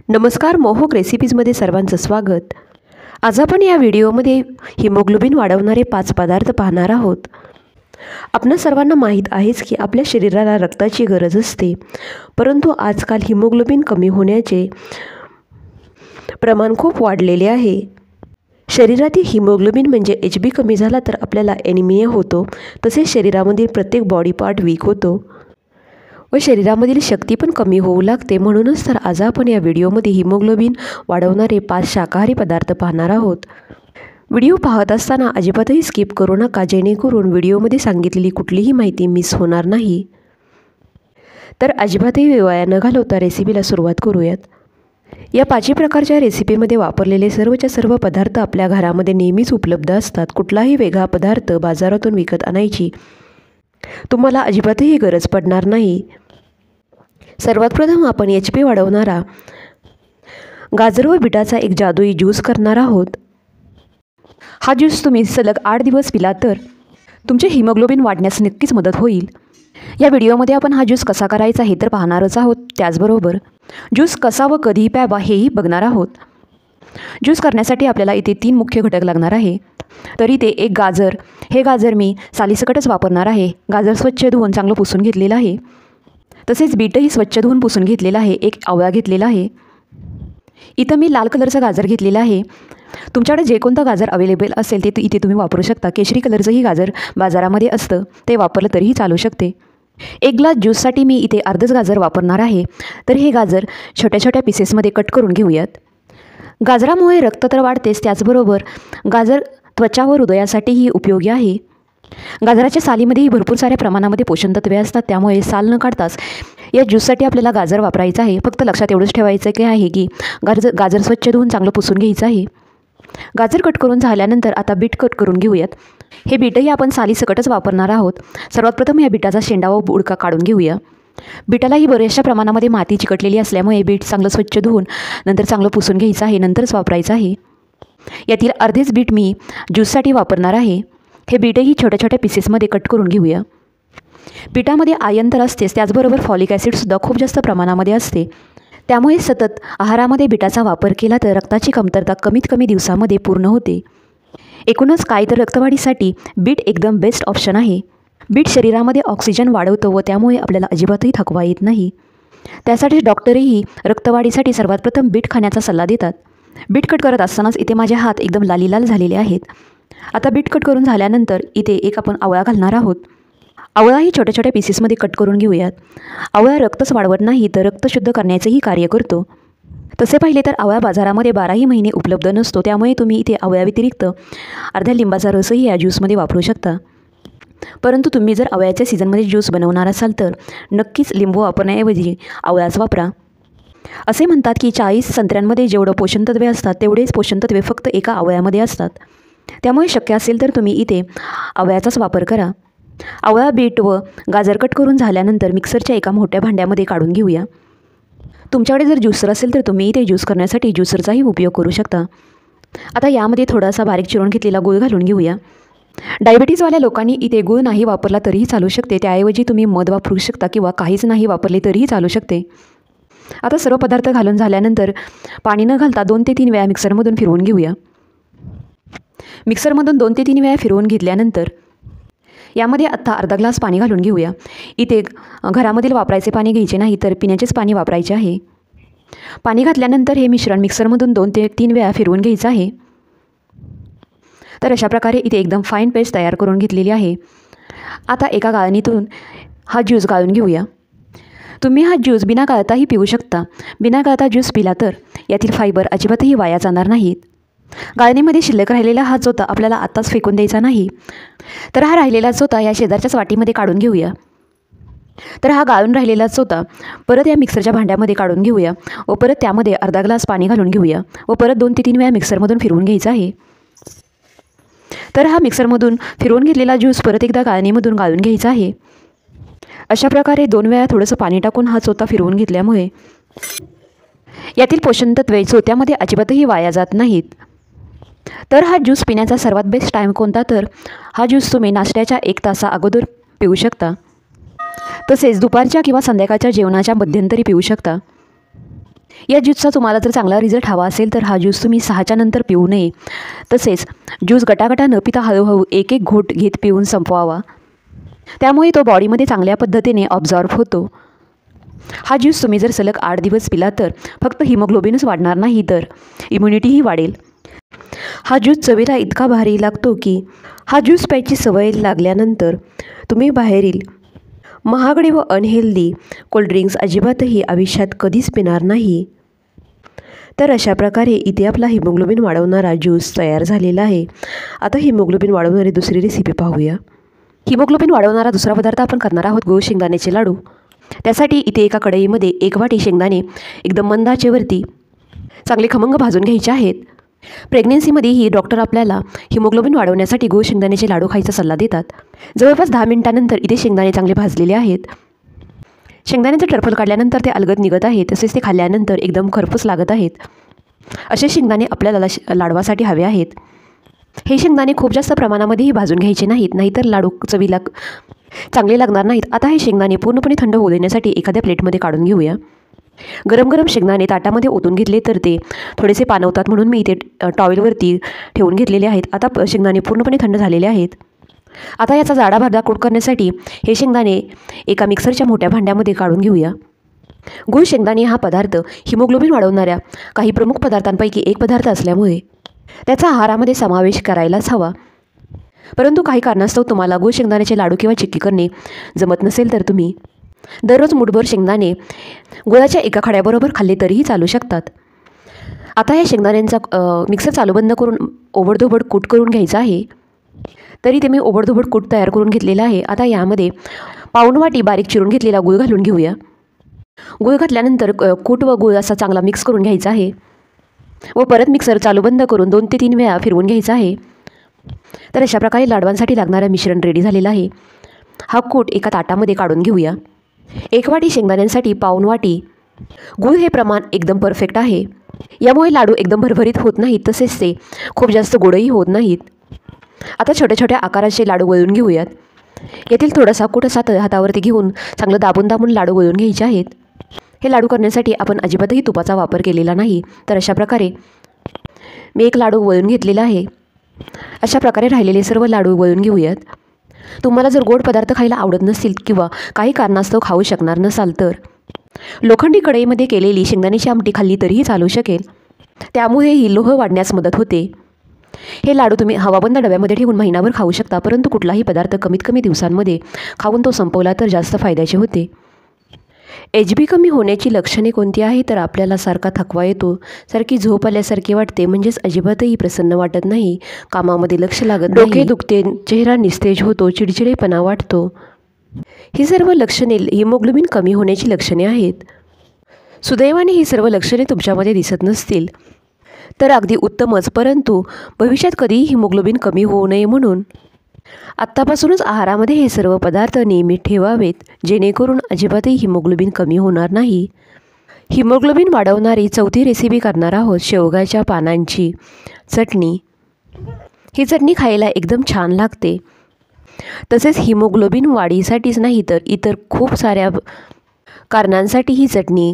नमस्कार, मोहक रेसिपीजमध्ये सर्वांचं स्वागत। आज आपण या व्हिडिओमध्ये हिमोग्लोबिन वाढवणारे 5 पदार्थ पाहणार आहोत। आपणा सर्वांना माहीत आहेच की आपल्या शरीराला रक्ताची गरज असते, परंतु आजकाल हिमोग्लोबिन कमी होण्याचे प्रमाण खूप वाढलेले आहे। शरीरातील हिमोग्लोबिन म्हणजे HB कमी झाला तर आपल्याला ॲनिमिया होतो, तसेच शरीरामधील प्रत्येक बॉडी पार्ट वीक होतो व शरीरामधील शक्ती पण कमी होऊ लागते। म्हणूनच तर आज आपण या व्हिडिओमध्ये हिमोग्लोबिन वाढवणारे 5 शाकाहारी पदार्थ पाहणार आहोत। व्हिडिओ पाहत असताना अजिबातही स्किप करू नका, जेणेकरून व्हिडिओमध्ये सांगितलेली कुठलीही माहिती मिस होणार नाही। तर अजिबातही वाया न घालवता रेसिपीला सुरुवात करूयात। या 5 प्रकारच्या रेसिपीमध्ये वापरलेले सर्वच्या सर्व पदार्थ आपल्या घरामध्ये नेहमीच उपलब्ध असतात। कुठलाही वेगळा पदार्थ बाजारातून विकत आणायची तुम्हाला अजिबातही गरज पडणार नाही। सर्वात प्रथम आपण HP वाढवणारा गाजर व बीटाचा एक जादुई ज्यूस करणार आहोत। हा ज्यूस तुम्ही सलग 8 दिवस पिला तर तुमचे हिमोग्लोबिन वाढण्यास नक्कीच मदत होईल। या व्हिडिओमध्ये आपण हा ज्यूस कसा करायचा हे तर पाहणारच आहोत, त्याचबरोबर ज्यूस कसा व कधी प्यावा हेही बघणार आहोत। ज्यूस करण्यासाठी आपल्याला इथे 3 मुख्य घटक लागणार आहे। तरी ते एक गाजर, हे गाजर मी सालीसकटच वापरणार आहे। गाजर स्वच्छ धुवून चांगलं पुसून घेतलेलं आहे। तसेच बीटही स्वच्छ धुवून पुसून घेतलेला आहे। एक आवळा घेतलेला आहे। इथं मी लाल कलरचं गाजर घेतलेलं आहे। तुमच्याकडे जे कोणतं गाजर अवेलेबल असेल ते इथे तुम्ही वापरू शकता। केशरी कलरचंही गाजर बाजारामध्ये असतं, ते वापरलं तरीही चालू शकते। एक ग्लास ज्यूससाठी मी इथे अर्धच गाजर वापरणार आहे। तर हे गाजर छोट्या छोट्या पीसेसमध्ये कट करून घेऊयात। गाजरामुळे रक्त तर वाढतेच, त्याचबरोबर गाजर त्वचा व हृदयासाठीही उपयोगी आहे। गाजराच्या सालीमध्येही भरपूर साऱ्या प्रमाणामध्ये पोषण तत्वे असतात, त्यामुळे साल न काढताच या ज्यूससाठी आपल्याला गाजर वापरायचं आहे। फक्त लक्षात एवढंच ठेवायचं की आहे की गाजर स्वच्छ धुवून चांगलं पुसून घ्यायचं आहे। गाजर कट करून झाल्यानंतर आता बीट कट करून घेऊयात। हे बीटही आपण सालीसकटच वापरणार आहोत। सर्वात प्रथम या बीटाचा शेंडा व बुडका काढून घेऊया। बीटालाही बऱ्याचशा प्रमाणामध्ये माती चिकटलेली असल्यामुळे बीट चांगलं स्वच्छ धुवून नंतर चांगलं पुसून घ्यायचं आहे, नंतरच वापरायचं आहे। यातील अर्धेच बीट मी ज्यूससाठी वापरणार आहे। हे बीटही छोट्या छोट्या पीसेसमध्ये कट करून घेऊया। बीटामध्ये आयर्न तर असतेच, त्याचबरोबर फॉलिक ॲसिडसुद्धा खूप जास्त प्रमाणामध्ये असते, त्यामुळे सतत आहारामध्ये बीटाचा वापर केला तर रक्ताची कमतरता कमीत कमी दिवसामध्ये पूर्ण होते। एकूणच काय तर रक्तवाढीसाठी बीट एकदम बेस्ट ऑप्शन आहे। बीट शरीरामध्ये ऑक्सिजन वाढवतं व त्यामुळे आपल्याला अजिबातही थकवा येत नाही। त्यासाठी डॉक्टरही रक्तवाढीसाठी सर्वात प्रथम बीट खाण्याचा सल्ला देतात। बीट कट करत असतानाच इथे माझे हात एकदम लाल झालेले आहेत। आता बीट कट करून झाल्यानंतर इथे एक आपण आवळा घालणार आहोत। आवळाही छोट्या छोट्या पीसेसमध्ये कट करून घेऊयात। आवळा रक्तच वाढवत नाही तर रक्त शुद्ध करण्याचंही कार्य करतो। तसे पाहिले तर आवळा बाजारामध्ये 12ही महिने उपलब्ध नसतो, त्यामुळे तुम्ही इथे आवळ्याव्यतिरिक्त अर्ध्या लिंबाचा रसही या ज्यूसमध्ये वापरू शकता। परंतु तुम्ही जर आवळ्याच्या सीझनमध्ये ज्यूस बनवणार असाल तर नक्कीच लिंबू वापरण्याऐवजी आवळाच वापरा। असे म्हणतात की 40 संत्र्यांमध्ये जेवढं पोषणतत्वे असतात तेवढेच पोषणतत्वे फक्त एका आवळ्यामध्ये असतात, त्यामुळे शक्य असेल तर तुम्ही इथे आवळ्याचाच वापर करा। आवळा, बीट व गाजर कट करून झाल्यानंतर मिक्सरच्या एका मोठ्या भांड्यामध्ये काढून घेऊया। तुमच्याकडे जर ज्यूसर असेल तर तुम्ही इथे ज्यूस करण्यासाठी ज्यूसरचाही उपयोग करू शकता। आता यामध्ये थोडासा बारीक चिरून घेतलेला गूळ घालून घेऊया। डायबिटीजवाल्या लोकांनी इथे गूळ नाही वापरला तरीही चालू शकते, त्याऐवजी तुम्ही मध वापरू शकता किंवा काहीच नाही वापरले तरीही चालू शकते। आता सर्व पदार्थ घालून झाल्यानंतर पाणी न घालता 2 ते 3 वेळा मिक्सरमधून फिरवून घेऊया। मिक्सरमधून 2 ते 3 वेळा फिरवून घेतल्यानंतर यामध्ये आत्ता अर्धा ग्लास पाणी घालून घेऊया। इथे घरामधील वापरायचे पाणी घ्यायचे नाही तर पिण्याचेच पाणी वापरायचे आहे। पाणी घातल्यानंतर हे मिश्रण मिक्सरमधून 2 ते 3 वेळा फिरवून घ्यायचं आहे। तर अशा प्रकारे इथे एकदम फाईन पेस्ट तयार करून घेतलेली आहे। आता एका गाळणीतून हा ज्यूस गाळून घेऊया। तुम्ही हा ज्यूस बिना गाळताही पिऊ शकता। बिना गाळता ज्यूस पिला तर यातील फायबर अजिबातही वाया जाणार नाहीत। गाळणीमध्ये शिल्लक राहिलेला हा चोथा आपल्याला आत्ताच फेकून द्यायचा नाही, तर हा राहिलेला चोथा या शेजारच्याच वाटीमध्ये काढून घेऊया। तर हा गाळून राहिलेला चोथा परत या मिक्सरच्या भांड्यामध्ये काढून घेऊया व परत त्यामध्ये अर्धा ग्लास पाणी घालून घेऊया व परत 2 ते 3 वेळा मिक्सरमधून फिरवून घ्यायचा आहे। तर हा मिक्सरमधून फिरवून घेतलेला ज्यूस परत एकदा गाळणीमधून गाळून घ्यायचा आहे। अशा प्रकारे 2 वेळा थोडंसं पाणी टाकून हा चोथा फिरवून घेतल्यामुळे यातील पोषणतत्वे चोथ्यामध्ये अजिबातही वाया जात नाहीत। तर हा ज्यूस पिण्याचा सर्वात बेस्ट टाईम कोणता, तर हा ज्यूस तुम्ही नाश्त्याच्या 1 तासा अगोदर पिऊ शकता। तसेच दुपारच्या किंवा संध्याकाळच्या जेवणाच्या मध्यंतरी पिऊ शकता। या ज्यूसचा तुम्हाला जर चांगला रिझल्ट हवा असेल तर हा ज्यूस तुम्ही 6च्या नंतर पिऊ नये. तसेच ज्यूस गटागटा न पिता हळूहळू एक एक घोट घेत पिऊन संपवावा. त्यामुळे तो बॉडीमध्ये चांगल्या पद्धतीने ऑब्झॉर्ब होतो. हा ज्यूस तुम्ही जर सलग 8 दिवस पिला तर फक्त हिमोग्लोबिनच वाढणार नाही तर इम्युनिटीही वाढेल. हा ज्यूस चवीला इतका भारी लागतो की हा ज्यूस प्यायची सवय लागल्यानंतर तुम्ही बाहेरील महागडे व अनहेल्दी कोल्ड्रिंक्स अजिबातही आयुष्यात कधीच पिणार नाही. तर अशा प्रकारे इथे आपला हिमोग्लोबिन वाढवणारा ज्यूस तयार झालेला आहे. आता हिमोग्लोबिन वाढवणारी दुसरी रेसिपी पाहूया. हिमोग्लोबिन वाढवणारा दुसरा पदार्थ आपण करणार आहोत गूळ शेंगदाण्याचे लाडू. त्यासाठी इथे एका कढईमध्ये 1 वाटी शेंगदाणे एकदम मंद आचेवरती चांगले खमंग भाजून घ्यायचे आहेत. प्रेग्नेन्सीमध्येही डॉक्टर आपल्याला हिमोग्लोबिन वाढवण्यासाठी गूळ शेंगदाण्याचे लाडू खायचा सल्ला देतात. जवळपास 10 मिनिटांनंतर इथे शेंगदाणे चांगले भाजलेले आहेत. शेंगदाण्याचं टरफल काढल्यानंतर ते अलगद निघत आहेत. तसेच ते खाल्ल्यानंतर एकदम खरपूस लागत आहेत. असे शेंगदाणे आपल्याला लाडवासाठी हवे आहेत. हे शेंगदाणे खूप जास्त प्रमाणामध्येही भाजून घ्यायचे नाहीत, नाहीतर लाडू चवीला चांगले लागणार नाहीत. आता हे शेंगदाणे पूर्णपणे थंड होऊ देण्यासाठी एखाद्या प्लेटमध्ये काढून घेऊया. गरम गरम शेंगदाणे ताटामध्ये ओतून घेतले तर ते थोडेसे पाणवतात, म्हणून मी इथे टॉवेलवरती ठेवून घेतलेले आहेत. आता शेंगदाणे पूर्णपणे थंड झालेले आहेत. आता याचा जाडा भरडा कूट करण्यासाठी हे शेंगदाणे एका मिक्सरच्या मोठ्या भांड्यामध्ये काढून घेऊया. गूळ शेंगदाणे हा पदार्थ हिमोग्लोबिन वाढवणाऱ्या काही प्रमुख पदार्थांपैकी एक पदार्थ असल्यामुळे त्याचा आहारामध्ये समावेश करायलाच हवा. परंतु काही कारणास्तव तुम्हाला गूळ शेंगदाण्याचे लाडू किंवा चिक्की करणे जमत नसेल तर तुम्ही दररोज मुठभर शेंगदाणे गुळाच्या एका खड्याबरोबर खाल्ले तरीही चालू शकतात. आता या शेंगदाण्यांचा मिक्सर चालू बंद करून ओबडधोबड कूट करून घ्यायचा आहे. तरी ते मी ओबडधोबड कूट तयार करून घेतलेला आहे. आता यामध्ये पाऊण वाटी बारीक चिरून घेतलेला गूळ घालून घेऊया. गूळ घातल्यानंतर कूट व गूळ असा चांगला मिक्स करून घ्यायचा आहे व परत मिक्सर चालू बंद करून 2 ते 3 वेळा फिरवून घ्यायचा आहे. तर अशा प्रकारे लाडवांसाठी लागणारं मिश्रण रेडी झालेलं आहे. हा कूट एका ताटामध्ये काढून घेऊया. 1 वाटी शेंगदाण्यांसाठी पाऊण वाटी गूळ हे प्रमाण एकदम परफेक्ट आहे. यामुळे लाडू एकदम भरभरीत होत नाहीत, तसेच ते खूप जास्त गोडही होत नाहीत. आता छोट्या छोट्या आकाराचे लाडू वळून घेऊयात. यातील थोडासा कूट असा हातावरती घेऊन चांगलं दाबून दाबून लाडू वळून घ्यायचे आहेत. हे लाडू करण्यासाठी आपण अजिबातही तुपाचा वापर केलेला नाही. तर अशा प्रकारे मी एक लाडू वळून घेतलेला आहे. अशा प्रकारे राहिलेले सर्व लाडू वळून घेऊयात. तुम्हाला जर गोड पदार्थ खायला आवडत नसतील किंवा काही कारणास्तव खाऊ शकणार नसाल तर लोखंडी कढईमध्ये केलेली शेंगदाण्याची आमटी खाल्ली तरीही चालू शकेल. त्यामुळे ही लोह वाढण्यास मदत होते. हे लाडू तुम्ही हवाबंद डब्यामध्ये ठेवून महिनाभर खाऊ शकता. परंतु कुठलाही पदार्थ कमीत कमी दिवसांमध्ये खाऊन तो संपवला तर जास्त फायद्याचे होते. HB कमी होण्याची लक्षणे कोणती आहे तर आपल्याला सारखा थकवा येतो, सारखी झोप आल्यासारखे वाटते, म्हणजेच अजिबातही प्रसन्न वाटत नाही, कामामध्ये लक्ष लागत नाही, डोके दुखते, चेहरा निस्तेज होतो, चिडचिडेपणा वाटतो. ही सर्व लक्षणे हिमोग्लोबिन कमी होण्याची लक्षणे आहेत. सुदैवाने ही सर्व लक्षणे तुमच्यामध्ये दिसत नसतील तर अगदी उत्तमच. परंतु भविष्यात कधीही हिमोग्लोबिन कमी होऊ नये म्हणून आत्तापासूनच आहारामध्ये हे सर्व पदार्थ नियमित ठेवावेत, जेणेकरून अजिबातही हिमोग्लोबिन कमी होणार नाही. हिमोग्लोबिन वाढवणारी 4थी रेसिपी करणार आहोत शेवगाच्या पानांची चटणी. ही चटणी खायला एकदम छान लागते. तसेच हिमोग्लोबिन वाढीसाठीच नाही तर इतर खूप साऱ्या कारणांसाठी ही चटणी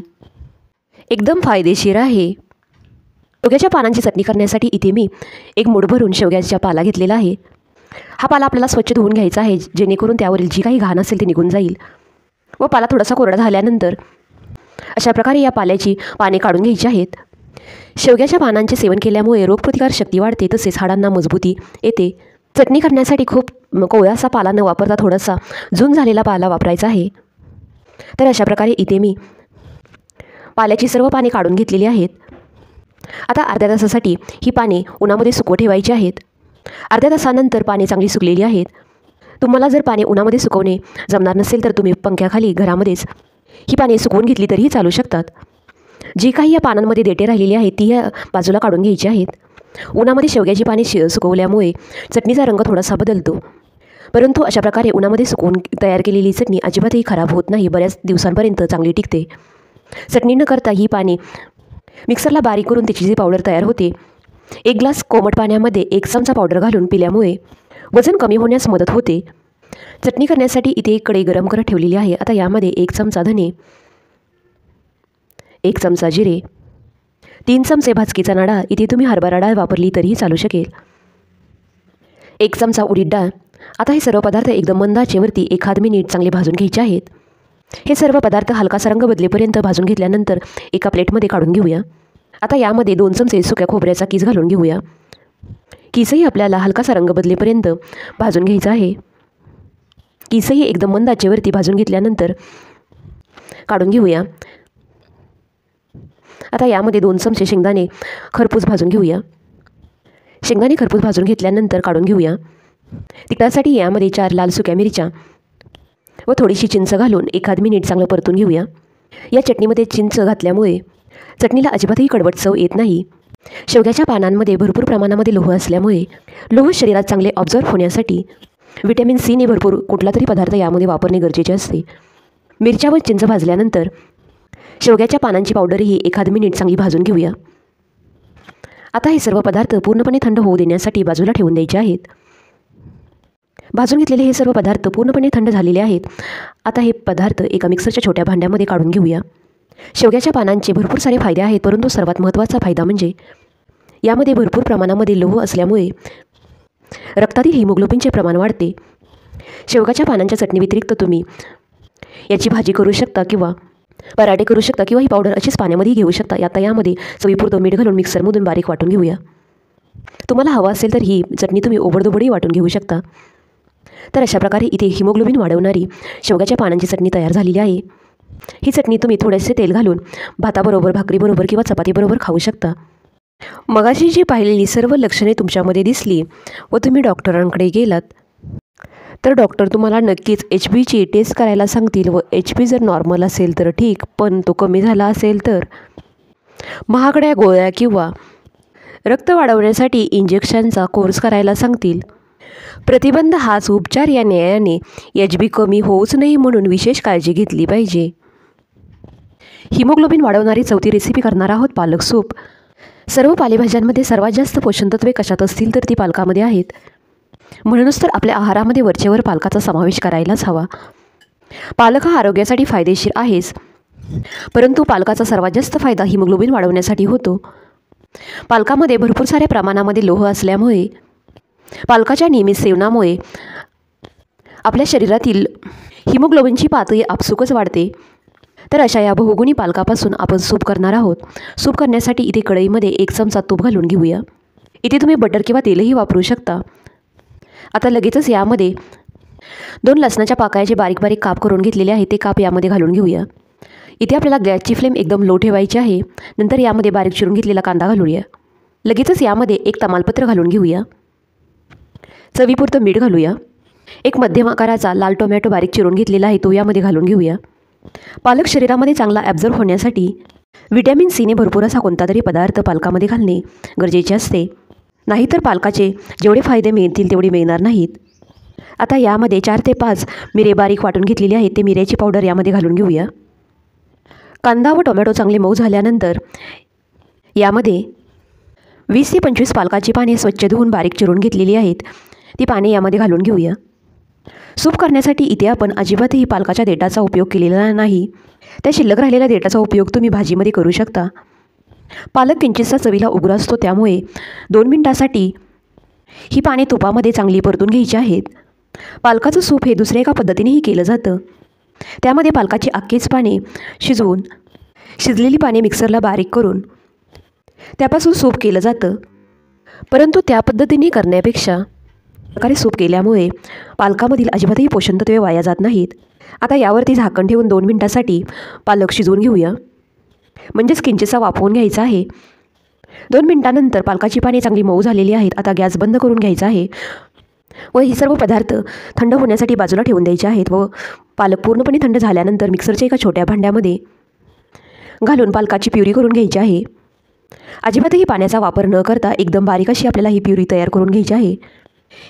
एकदम फायदेशीर आहे. शेवग्याच्या पानांची चटणी करण्यासाठी इथे मी एक मूठ भरून शेवग्याचा पाला घेतलेला आहे. हा पाला आपल्याला स्वच्छ धुवून घ्यायचा आहे, जेणेकरून त्यावरील जी काही घाण असेल ती निघून जाईल. व पाला थोडासा कोरडा झाल्यानंतर अशा प्रकारे या पाल्याची पाने काढून घ्यायची आहेत. शेवग्याच्या पानांचे सेवन केल्यामुळे रोगप्रतिकार शक्ती वाढते, तसेच हाडांना मजबूती येते. चटणी करण्यासाठी खूप कोवळासा पाला न वापरता थोडासा जून झालेला पाला वापरायचा आहे. तर अशा प्रकारे इथे मी पाल्याची सर्व पाने काढून घेतलेली आहेत. आता अर्ध्या तासासाठी ही पाने उन्हामध्ये सुकवून ठेवायची आहेत. अर्ध्या तासानंतर पाने चांगली सुकलेली आहेत. तुम्हाला जर पाने उन्हामध्ये सुकवणे जमणार नसेल तर तुम्ही पंख्याखाली घरामध्येच ही पाने सुकवून घेतली तरीही चालू शकतात. जी काही या पानांमध्ये देठे राहिलेली आहेत ती या बाजूला काढून घ्यायची आहेत. उन्हामध्ये शेवग्याची पाने सुकवल्यामुळे चटणीचा रंग थोडासा बदलतो, परंतु अशा प्रकारे उन्हामध्ये सुकवून तयार केलेली चटणी अजिबातही खराब होत नाही, बऱ्याच दिवसांपर्यंत चांगली टिकते. चटणी न करता ही पाने मिक्सरला बारीक करून त्याची जी पावडर तयार होते, 1 ग्लास कोमट पाण्यामध्ये 1 चमचा पावडर घालून पिल्यामुळे वजन कमी होण्यास मदत होते. चटणी करण्यासाठी इथे एक कढई गरम करत ठेवलेली आहे. आता यामध्ये 1 चमचा धने, 1 चमचा जिरे, 3 चमचे भाजकीचा डाळ, इथे तुम्ही हरभरा डाळ वापरली तरीही चालू शकेल, 1 चमचा उडीद डाळ. आता हे सर्व पदार्थ एकदम मंद आचेवरती 1 मिनिट चांगले भाजून घ्यायचे आहेत. हे सर्व पदार्थ हलकासा रंग बदलेपर्यंत भाजून घेतल्यानंतर एका प्लेटमध्ये काढून घेऊया. आता यामध्ये 2 चमचे सुक्या खोबऱ्याचा कीस घालून घेऊया. कीसही आपल्याला हलकासा रंग बदलेपर्यंत भाजून घ्यायचा आहे. कीसही एकदम मंद आचेवरती भाजून घेतल्यानंतर काढून घेऊया. आता यामध्ये 2 चमचे शेंगदाणे खरपूस भाजून घेऊया. शेंगदाणे खरपूस भाजून घेतल्यानंतर काढून घेऊया. तिखटासाठी यामध्ये 4 लाल सुक्या मिरच्या व थोडीशी चिंच घालून 1 मिनिट चांगलं परतून घेऊया. या चटणीमध्ये चिंच घातल्यामुळे चटणीला अजिबातही कडवट चव येत नाही. शेवग्याच्या पानांमध्ये भरपूर प्रमाणामध्ये लोह असल्यामुळे लोह शरीरात चांगले ऑब्झर्व होण्यासाठी व्हिटॅमिन सीने भरपूर कुठला तरी पदार्थ यामध्ये वापरणे गरजेचे असते. मिरच्या व चिंच भाजल्यानंतर शेवग्याच्या पानांची पावडरही 1 मिनिट चांगली भाजून घेऊया. आता हे सर्व पदार्थ पूर्णपणे थंड होऊ देण्यासाठी बाजूला ठेवून द्यायचे आहेत. भाजून घेतलेले हे सर्व पदार्थ पूर्णपणे थंड झालेले आहेत. आता हे पदार्थ एका मिक्सरच्या छोट्या भांड्यामध्ये काढून घेऊया. शेवग्याच्या पानांचे भरपूर सारे फायदे आहेत, परंतु सर्वात महत्त्वाचा फायदा म्हणजे यामध्ये भरपूर प्रमाणामध्ये लोह असल्यामुळे रक्तातील हिमोग्लोबिनचे प्रमाण वाढते. शेवग्याच्या पानांच्या चटणी व्यतिरिक्त तुम्ही याची भाजी करू शकता किंवा पराठे करू शकता किंवा ही पावडर अशीच पाण्यामध्ये घेऊ शकता. आता यामध्ये चवीपुरतं मीठ घालून मिक्सरमधून बारीक वाटून घेऊया. तुम्हाला हवा असेल तर ही चटणी तुम्ही ओबडधोबडही वाटून घेऊ शकता. तर अशा प्रकारे इथे हिमोग्लोबिन वाढवणारी शेवग्याच्या पानांची चटणी तयार झालेली आहे. ही चटणी तुम्ही थोडेसे तेल घालून भाताबरोबर, भाकरीबरोबर किंवा चपातीबरोबर खाऊ शकता. मगाशी जी पाहिलेली सर्व लक्षणे तुमच्यामध्ये दिसली व तुम्ही डॉक्टरांकडे गेलात तर डॉक्टर तुम्हाला नक्कीच HBची टेस्ट करायला सांगतील व HB जर नॉर्मल असेल तर ठीक, पण तो कमी झाला असेल तर महागड्या गोळ्या किंवा रक्त वाढवण्यासाठी इंजेक्शनचा कोर्स करायला सांगतील. प्रतिबंध हाच उपचार या न्यायाने HB कमी होऊच नाही म्हणून विशेष काळजी घेतली पाहिजे. हिमोग्लोबिन वाढवणारी चौथी रेसिपी करणार आहोत पालक सूप. सर्व पालेभाज्यांमध्ये सर्वात जास्त पोषण तत्वे कशात असतील तर ती पालकामध्ये आहेत. म्हणूनच तर आपल्या आहारामध्ये वरचेवर पालकाचा समावेश करायलाच हवा. पालक हा आरोग्यासाठी फायदेशीर आहेच, परंतु पालकाचा सर्वात जास्त फायदा हिमोग्लोबिन वाढवण्यासाठी होतो. पालकामध्ये भरपूर साऱ्या प्रमाणामध्ये लोह असल्यामुळे पालकाच्या नियमित सेवनामुळे आपल्या शरीरातील हिमोग्लोबिनची पातळी आपसुकच वाढते. तर अशा या बहुगुणी पालकापासून आपण सूप करणार आहोत. सूप करण्यासाठी इथे कढईमध्ये 1 चमचा तूप घालून घेऊया. इथे तुम्ही बटर किंवा तेलही वापरू शकता. आता लगेचच यामध्ये 2 लसणाच्या पाकळ्याचे बारीक बारीक काप करून घेतलेले आहे ते काप यामध्ये घालून घेऊया. इथे आपल्याला गॅसची फ्लेम एकदम लो ठेवायची आहे. नंतर यामध्ये बारीक चिरून घेतलेला कांदा घालूया. लगेचच यामध्ये 1 तमालपत्र घालून घेऊया. चवीपुरतं मीठ घालूया. 1 मध्यम आकाराचा लाल टोमॅटो बारीक चिरून घेतलेला आहे तो यामध्ये घालून घेऊया. पालक शरीरामध्ये चांगला ॲब्झॉर्ब होण्यासाठी व्हिटॅमिन सीने भरपूर असा कोणता तरी पदार्थ पालकामध्ये घालणे गरजेचे असते. नाहीतर पालकाचे जेवढे फायदे मिळतील तेवढे मिळणार नाहीत. आता यामध्ये 4 ते 5 मिरे बारीक वाटून घेतलेली आहेत ते मिऱ्याची पावडर यामध्ये घालून घेऊया. कांदा व टोमॅटो चांगले मऊ झाल्यानंतर यामध्ये 20 ते 25 पालकाची पाने स्वच्छ धुवून बारीक चिरून घेतलेली आहेत ती पाने यामध्ये घालून घेऊया. सूप करण्यासाठी इथे आपण अजिबातही पालकाच्या देठाचा उपयोग केलेला नाही. त्या शिल्लक राहिलेल्या देठाचा उपयोग तुम्ही भाजीमध्ये करू शकता. पालक किंचितसा चवीला उग्र असतो, त्यामुळे 2 मिनिटासाठी ही पाने तुपामध्ये चांगली परतून घ्यायची आहेत. पालकाचं सूप हे दुसऱ्या एका पद्धतीनेही केलं जातं. त्यामध्ये पालकाची अख्खीच पाने शिजवून शिजलेली पाने मिक्सरला बारीक करून त्यापासून सूप केलं जातं. परंतु त्या पद्धतीने करण्यापेक्षा प्रकारे सूप केल्यामुळे पालकामधील अजिबातही पोषण तत्वे वाया जात नाहीत. आता यावरती झाकण ठेवून 2 मिनिटासाठी पालक शिजवून घेऊया. म्हणजेच किंचितसा वाफवून घ्यायचा आहे. 2 मिनिटानंतर पालकाची पाने चांगली मऊ झालेली आहेत. आता गॅस बंद करून घ्यायचा आहे व हे सर्व पदार्थ थंड होण्यासाठी बाजूला ठेवून द्यायचे आहेत. व पालक पूर्णपणे थंड झाल्यानंतर मिक्सरच्या एका छोट्या भांड्यामध्ये घालून पालकाची प्युरी करून घ्यायची आहे. अजिबातही पाण्याचा वापर न करता एकदम बारीक अशी आपल्याला ही प्युरी तयार करून घ्यायची आहे.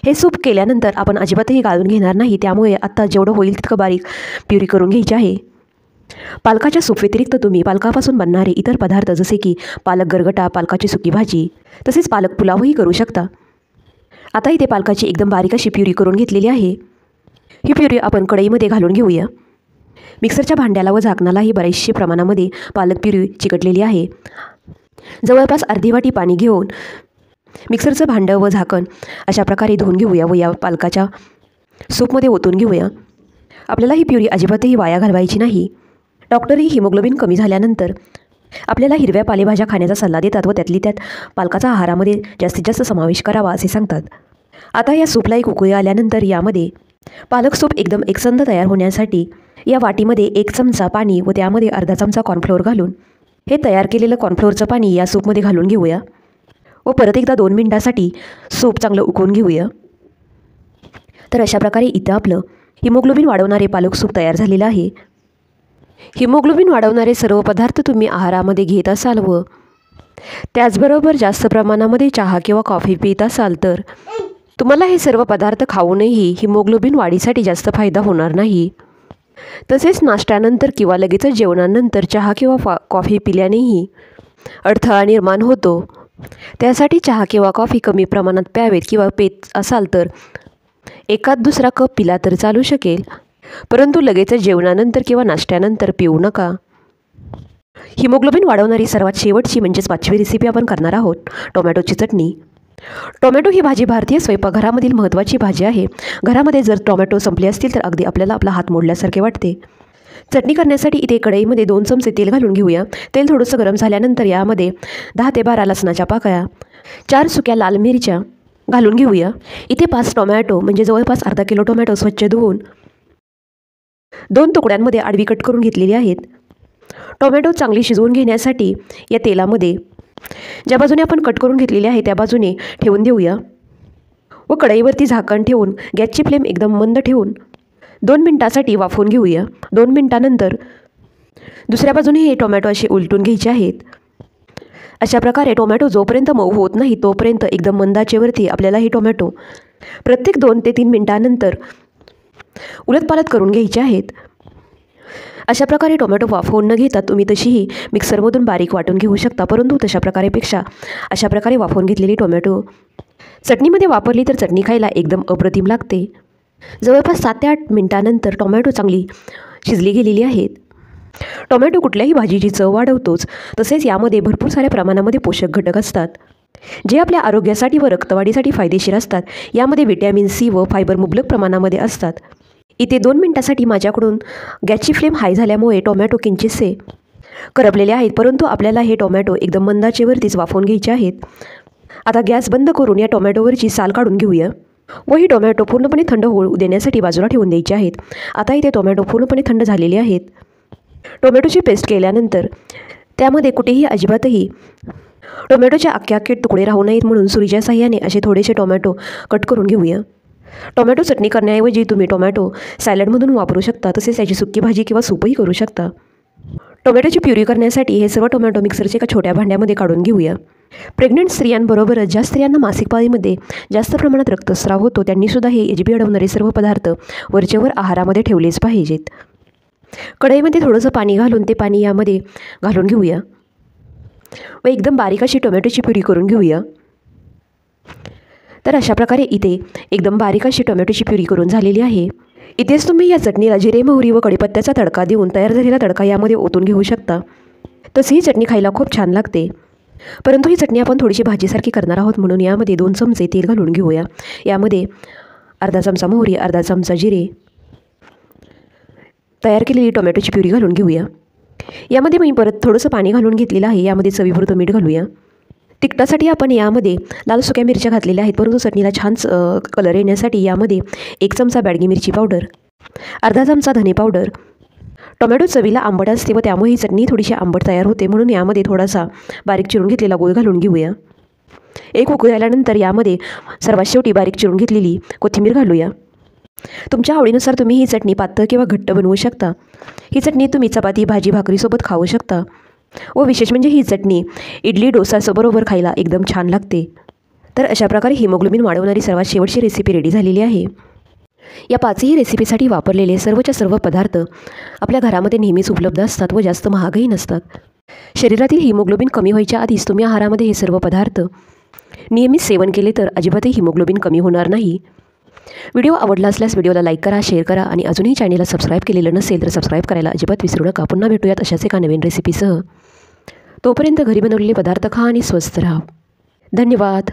हे सूप केल्यानंतर आपण अजिबातही गाळून घेणार नाही, त्यामुळे आत्ता जेवढं होईल तितकं बारीक प्युरी करून घ्यायची आहे. पालकाच्या सूप व्यतिरिक्त तुम्ही पालकापासून बनणारे इतर पदार्थ जसे की पालक गरगटा, पालकाची सुकी भाजी तसेच पालक पुलावही करू शकता. आता इथे पालकाची एकदम बारीक अशी प्युरी करून घेतलेली आहे. ही प्युरी आपण कढईमध्ये घालून घेऊया. मिक्सरच्या भांड्याला व झाकणालाही बरेचसे प्रमाणामध्ये पालक प्युरी चिकटलेली आहे. जवळपास अर्धी वाटी पाणी घेऊन मिक्सरचं भांडं व झाकण अशा प्रकारे धुवून घेऊया व या पालकाच्या सूपमध्ये ओतून घेऊया. आपल्याला ही प्युरी अजिबातही वाया घालवायची नाही. डॉक्टरही हिमोग्लोबिन कमी झाल्यानंतर आपल्याला हिरव्या पालेभाज्या खाण्याचा सल्ला देतात व त्यातली त्यात पालकाचा आहारामध्ये जास्तीत जास्त समावेश करावा असे सांगतात. आता या सूपला एक उकळी आल्यानंतर यामध्ये पालक सूप एकदम एकसंध तयार होण्यासाठी या वाटीमध्ये 1 चमचा पाणी व त्यामध्ये अर्धा चमचा कॉर्नफ्लोअर घालून हे तयार केलेलं कॉर्नफ्लोअरचं पाणी या सूपमध्ये घालून घेऊया व परत एकदा 2 मिनिटांसाठी सूप चांगलं उकळून घेऊया. तर अशा प्रकारे इथं आपलं हिमोग्लोबिन वाढवणारे पालक सूप तयार झालेलं आहे. हिमोग्लोबिन वाढवणारे सर्व पदार्थ तुम्ही आहारामध्ये घेत असाल व त्याचबरोबर जास्त प्रमाणामध्ये चहा किंवा कॉफी पित असाल तर तुम्हाला हे सर्व पदार्थ खाऊनही हिमोग्लोबिन वाढीसाठी जास्त फायदा होणार नाही. तसेच नाश्त्यानंतर किंवा लगेचच जेवणानंतर चहा किंवा कॉफी पिल्यानेही अडथळा निर्माण होतो. त्यासाठी चहा किंवा कॉफी कमी प्रमाणात प्यावेत किंवा पित असाल तर एखाद दुसरा कप पिला तर चालू शकेल, परंतु लगेचच जेवणानंतर किंवा नाश्त्यानंतर पिऊ नका. हिमोग्लोबिन वाढवणारी सर्वात शेवटची म्हणजेच 5वी रेसिपी आपण करणार आहोत, टोमॅटोची चटणी. टोमॅटो ही भाजी भारतीय स्वयंपाकघरामधील महत्त्वाची भाजी आहे. घरामध्ये जर टोमॅटो संपले असतील तर अगदी आपल्याला आपला हात मोडल्यासारखे वाटते. चटणी करण्यासाठी इथे कढईमध्ये 2 चमचे तेल घालून घेऊया. तेल थोडंसं गरम झाल्यानंतर यामध्ये 10 ते 12 लसणाच्या पाकळ्या, 4 सुक्या लाल मिरच्या घालून घेऊया. इथे 5 टोमॅटो म्हणजे जवळपास अर्धा किलो टोमॅटो स्वच्छ धुवून 2 तुकड्यांमध्ये आडवी कट करून घेतलेली आहेत. टोमॅटो चांगली शिजवून घेण्यासाठी या तेलामध्ये ज्या बाजूने आपण कट करून घेतलेली आहे त्या बाजूने ठेवून देऊया व कढईवरती झाकण ठेवून गॅसची फ्लेम एकदम मंद ठेवून 2 मिनिटांसाठी वाफवून घेऊया. 2 मिनिटांनंतर दुसऱ्या बाजूने हे टोमॅटो असे उलटून घ्यायचे आहेत. अशा प्रकारे टोमॅटो जोपर्यंत मऊ होत नाही तोपर्यंत एकदम मंद आचेवरती आपल्याला हे टोमॅटो प्रत्येक 2 ते 3 मिनिटांनंतर उलटपालट करून घ्यायचे आहेत. अशा प्रकारे टोमॅटो वाफवून न घेता तुम्ही तशीही मिक्सरमधून बारीक वाटून घेऊ शकता, परंतु तशा प्रकारेपेक्षा अशा प्रकारे वाफवून घेतलेली टोमॅटो चटणीमध्ये वापरली तर चटणी खायला एकदम अप्रतिम लागते. जवळपास 7 ते 8 मिनिटांनंतर टोमॅटो चांगली शिजली गेलेली आहेत. टोमॅटो कुठल्याही भाजीची चव वाढवतोच, तसेच यामध्ये भरपूर साऱ्या प्रमाणामध्ये पोषक घटक असतात जे आपल्या आरोग्यासाठी व रक्तवाढीसाठी फायदेशीर असतात. यामध्ये व्हिटॅमिन सी व फायबर मुबलक प्रमाणामध्ये असतात. इथे 2 मिनिटांसाठी माझ्याकडून गॅसची फ्लेम हाय झाल्यामुळे टोमॅटो किंचितसे करपलेले आहेत, परंतु आपल्याला हे टोमॅटो एकदम मंद आचेवरतीच वाफवून घ्यायचे आहेत. आता गॅस बंद करून या टोमॅटोवरची साल काढून घेऊया व ही टोमॅटो पूर्णपणे थंड होऊ देण्यासाठी बाजूला ठेवून द्यायचे आहेत. आता इथे टोमॅटो पूर्णपणे थंड झालेले आहेत. टोमॅटोची पेस्ट केल्यानंतर त्यामध्ये कुठेही अजिबातही टोमॅटोचे अख्खे तुकडे राहू नयेत म्हणून सुरीच्या साह्याने असे थोडेसे टोमॅटो कट करून घेऊया. टोमॅटो चटणी करण्याऐवजी तुम्ही टोमॅटो सॅलडमधून वापरू शकता, तसेच याची सुकी भाजी किंवा सूपही करू शकता. टोमॅटोची प्युरी करण्यासाठी हे सर्व टोमॅटो मिक्सरच्या एका छोट्या भांड्यामध्ये काढून घेऊया. प्रेग्नंट स्त्रियांबरोबरच ज्या स्त्रियांना मासिक पाळीमध्ये जास्त प्रमाणात रक्तस्राव होतो त्यांनीसुद्धा हे एचबी अडवणारे सर्व पदार्थ वरचेवर आहारामध्ये ठेवलेच पाहिजेत. कढईमध्ये थोडंसं पाणी घालून ते पाणी यामध्ये घालून घेऊया व एकदम बारीक अशी टोमॅटोची प्युरी करून घेऊया. तर अशा प्रकारे इथे एकदम बारीक अशी टोमॅटोची प्युरी करून झालेली आहे. इथेच तुम्ही या चटणीला जिरे, मोहरी व कढीपत्त्याचा तडका देऊन तयार झालेला तडका यामध्ये ओतून घेऊ शकता. तशी ही चटणी खायला खूप छान लागते, परंतु ही चटणी आपण थोडीशी भाजीसारखी करणार आहोत म्हणून यामध्ये 2 चमचे तेल घालून घेऊया. यामध्ये अर्धा चमचा मोहरी, अर्धा चमचा जिरे, तयार केलेली टोमॅटोची प्युरी घालून घेऊया. यामध्ये मी परत थोडंसं पाणी घालून घेतलेलं आहे. यामध्ये चवीपुरतं मीठ घालूया. तिखटासाठी आपण यामध्ये लाल सुक्या मिरच्या घातलेल्या आहेत, परंतु चटणीला छान कलर येण्यासाठी यामध्ये 1 चमचा बॅडगी मिरची पावडर, अर्धा चमचा धने पावडर. टोमॅटो चवीला आंबट असते व त्यामुळे ही चटणी थोडीशी आंबट तयार होते म्हणून यामध्ये थोडासा बारीक चिरून घेतलेला गूळ घालून घेऊया. एक उकळी आल्यानंतर यामध्ये सर्वात शेवटी बारीक चिरून घेतलेली कोथिंबीर घालूया. तुमच्या आवडीनुसार तुम्ही ही चटणी पातळ किंवा घट्ट बनवू शकता. ही चटणी तुम्ही चपाती, भाजी, भाकरीसोबत खाऊ शकता व विशेष म्हणजे ही चटणी इडली, डोसासोबरोबर खायला एकदम छान लागते. तर अशा प्रकारे हिमोग्लोबिन वाढवणारी सर्वात शेवटची रेसिपी रेडी झालेली आहे. या 5ही रेसिपीसाठी वापरलेले सर्वच्या सर्व पदार्थ आपल्या घरामध्ये नेहमीच उपलब्ध असतात व जास्त महागही नसतात. शरीरातील हिमोग्लोबिन कमी व्हायच्या आधीच तुम्ही आहारामध्ये हे सर्व पदार्थ नियमित सेवन केले तर अजिबातही हिमोग्लोबिन कमी होणार नाही. व्हिडिओ आवडला असल्यास व्हिडिओला लाईक करा, शेअर करा आणि अजूनही चॅनलला सबस्क्राईब केलेलं नसेल तर सबस्क्राईब करायला अजिबात विसरू नका. पुन्हा भेटूयात अशाच एका नवीन रेसिपीसह. तोपर्यंत घरी बनवलेले पदार्थ खा आणि स्वस्थ राहा. धन्यवाद.